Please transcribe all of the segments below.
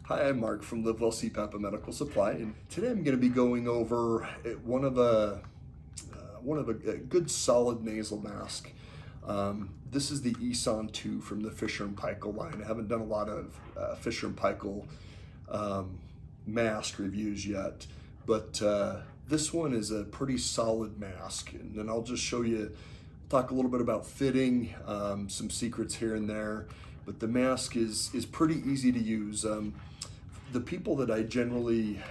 Hi, I'm Mark from Nasal Cpap Medical Supply, and today I'm going to be going over one of a good solid nasal mask. This is the Eson 2 from the Fisher and Paykel line. I haven't done a lot of Fisher and Paykel mask reviews yet, but this one is a pretty solid mask, and then I'll just talk a little bit about fitting, some secrets here and there. But the mask is pretty easy to use. The people that I generally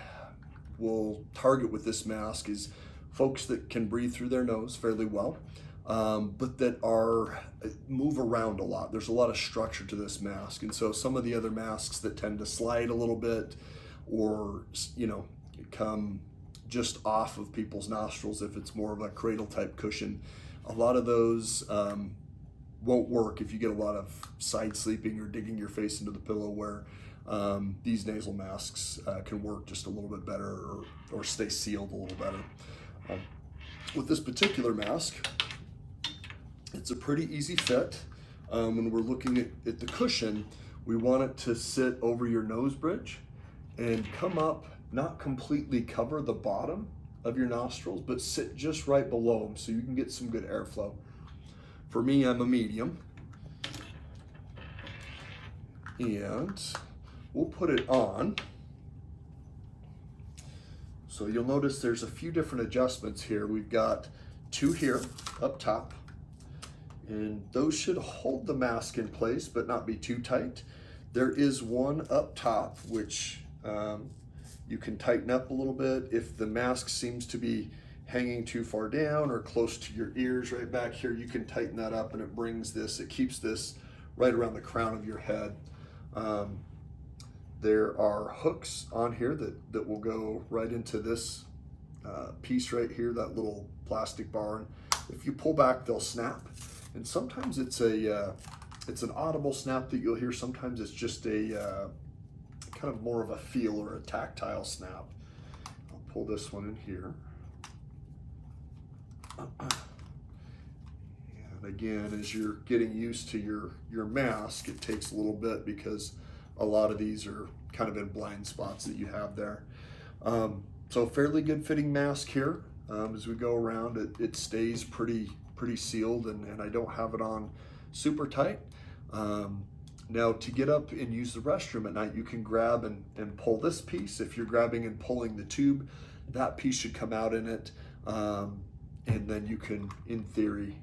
will target with this mask is folks that can breathe through their nose fairly well, but that move around a lot. There's a lot of structure to this mask, and so some of the other masks that tend to slide a little bit, or come just off of people's nostrils if it's more of a cradle type cushion, a lot of those won't work if you get a lot of side sleeping or digging your face into the pillow, where these nasal masks can work just a little bit better, or stay sealed a little better. With this particular mask, it's a pretty easy fit. When we're looking at the cushion, we want it to sit over your nose bridge and come up, not completely cover the bottom of your nostrils, but sit just right below them so you can get some good airflow. For me, I'm a medium, and we'll put it on. So you'll notice there's a few different adjustments here. We've got two here up top, and those should hold the mask in place but not be too tight. There is one up top which you can tighten up a little bit if the mask seems to be hanging too far down or close to your ears right back here. You can tighten that up, and it keeps this right around the crown of your head. There are hooks on here that will go right into this piece right here, that little plastic bar. And if you pull back, they'll snap. And sometimes it's an audible snap that you'll hear. Sometimes it's just a kind of more of a feel or a tactile snap. I'll pull this one in here. And again, as you're getting used to your mask, it takes a little bit because a lot of these are kind of in blind spots that you have there. So fairly good fitting mask here. As we go around, it stays pretty sealed, and I don't have it on super tight. Now, to get up and use the restroom at night, you can grab and pull this piece. If you're grabbing and pulling the tube, that piece should come out in it. And then you can, in theory,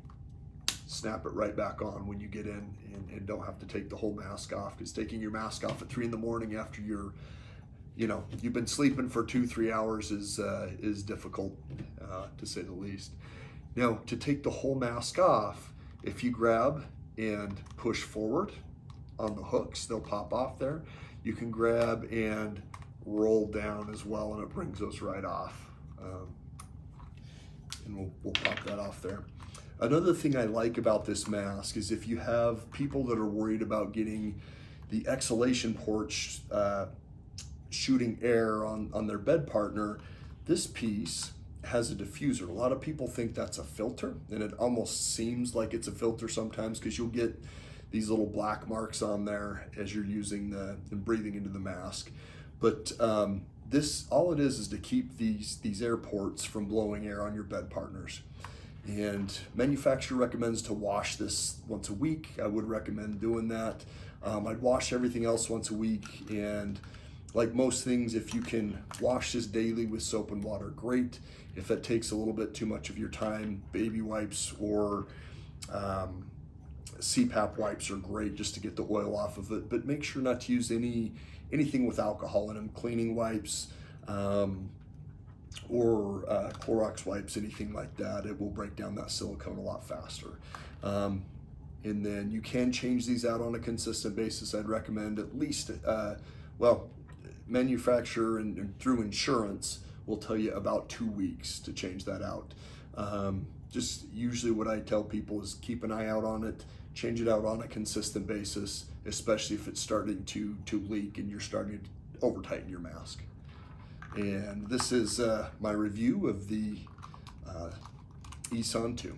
snap it right back on when you get in, and don't have to take the whole mask off, because taking your mask off at 3 in the morning after you've been sleeping for 2-3 hours is difficult, to say the least. Now, to take the whole mask off, if you grab and push forward on the hooks, they'll pop off there. You can grab and roll down as well, and it brings those right off. And we'll pop that off there. Another thing I like about this mask is if you have people that are worried about getting the exhalation ports shooting air on their bed partner, this piece has a diffuser. A lot of people think that's a filter, and it almost seems like it's a filter sometimes, because you'll get these little black marks on there as you're using and breathing into the mask. But this, all it is to keep these air ports from blowing air on your bed partners. And manufacturer recommends to wash this once a week. I would recommend doing that. I'd wash everything else once a week, and like most things, if you can wash this daily with soap and water, great. If that takes a little bit too much of your time, baby wipes or CPAP wipes are great just to get the oil off of it. But make sure not to use anything with alcohol in them, cleaning wipes, or Clorox wipes, anything like that. It will break down that silicone a lot faster. And then you can change these out on a consistent basis. I'd recommend at least, manufacturer and through insurance will tell you about 2 weeks to change that out. Just usually what I tell people is keep an eye out on it, change it out on a consistent basis, especially if it's starting to leak and you're starting to over tighten your mask. And this is my review of the Eson 2.